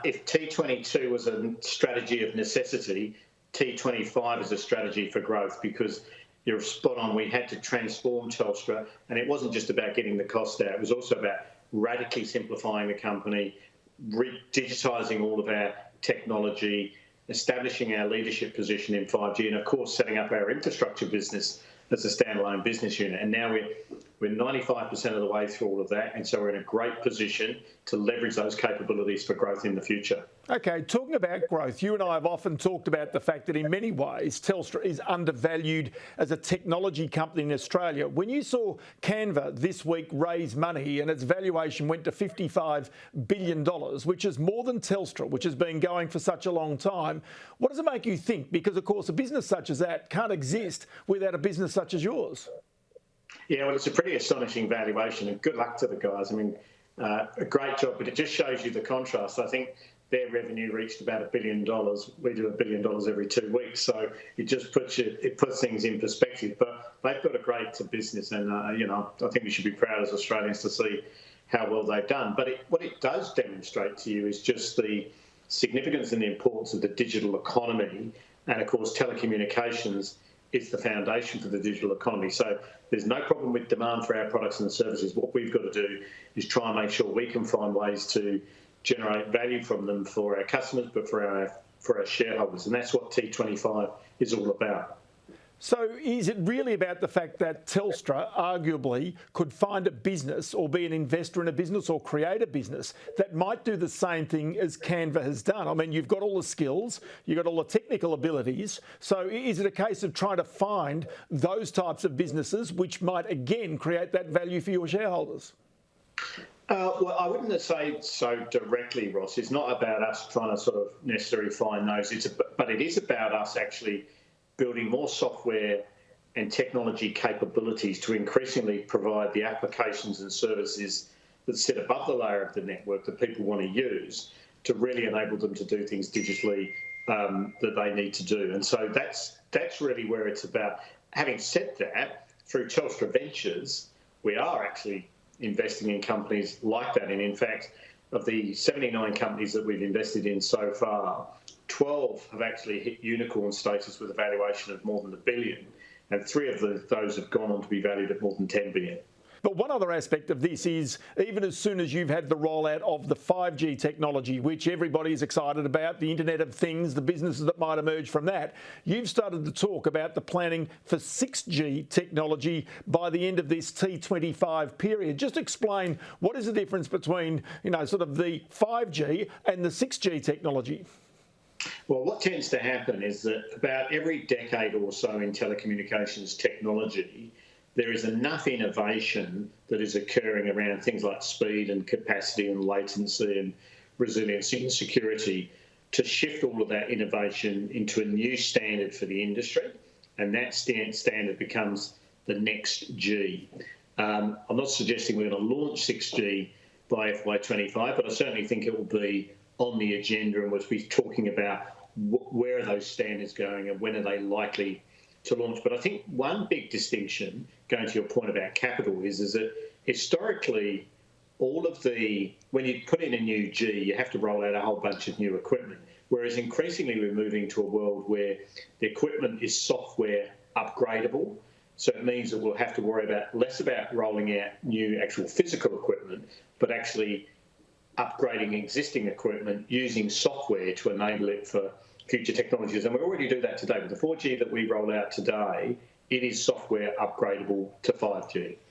If T22 was a strategy of necessity, T25 is a strategy for growth, because you're spot on. We had to transform Telstra, and it wasn't just about getting the cost out. It was also about radically simplifying the company, re-digitising all of our technology, establishing our leadership position in 5G, and of course setting up our infrastructure business as a standalone business unit. And now we're 95% of the way through all of that, and so we're in a great position to leverage those capabilities for growth in the future. Okay, talking about growth, you and I have often talked about the fact that in many ways Telstra is undervalued as a technology company in Australia. When you saw Canva this week raise money and its valuation went to $55 billion, which is more than Telstra, which has been going for such a long time, what does it make you think? Because, of course, a business such as that can't exist without a business such as yours. Yeah, well, it's a pretty astonishing valuation, and good luck to the guys. I mean, a great job, but it just shows you the contrast. I think their revenue reached about $1 billion. We do $1 billion every 2 weeks, so it just puts things in perspective. But they've got a great business, and I think we should be proud as Australians to see how well they've done. But what it does demonstrate to you is just the significance and the importance of the digital economy, and of course telecommunications is the foundation for the digital economy. So there's no problem with demand for our products and services. What we've got to do is try and make sure we can find ways to generate value from them for our customers, but for our shareholders. And that's what T25 is all about. So is it really about the fact that Telstra arguably could find a business or be an investor in a business or create a business that might do the same thing as Canva has done? I mean, you've got all the skills, you've got all the technical abilities. So is it a case of trying to find those types of businesses which might, again, create that value for your shareholders? Well, I wouldn't say so directly, Ross. It's not about us trying to sort of necessarily find those, but it is about us actually building more software and technology capabilities to increasingly provide the applications and services that sit above the layer of the network that people want to use to really enable them to do things digitally that they need to do. And so that's really where it's about. Having said that, through Telstra Ventures, we are actually investing in companies like that. And in fact, of the 79 companies that we've invested in so far, 12 have actually hit unicorn status with a valuation of more than $1 billion, and 3 of those have gone on to be valued at more than $10 billion. But one other aspect of this is, even as soon as you've had the rollout of the 5G technology, which everybody's excited about, the Internet of Things, the businesses that might emerge from that, you've started to talk about the planning for 6G technology by the end of this T25 period. Just explain, what is the difference between, sort of the 5G and the 6G technology? Well, what tends to happen is that about every decade or so in telecommunications technology, there is enough innovation that is occurring around things like speed and capacity and latency and resiliency and security to shift all of that innovation into a new standard for the industry, and that standard becomes the next G. I'm not suggesting we're going to launch 6G by FY25, but I certainly think it will be on the agenda, and we'll be talking about where are those standards going and when are they likely to launch. But I think one big distinction, going to your point about capital, is that historically, when you put in a new G, you have to roll out a whole bunch of new equipment. Whereas increasingly we're moving to a world where the equipment is software upgradable. So it means that we'll have to worry less about rolling out new actual physical equipment, but actually upgrading existing equipment using software to enable it for future technologies. And we already do that today. With the 4G that we roll out today, it is software upgradable to 5G.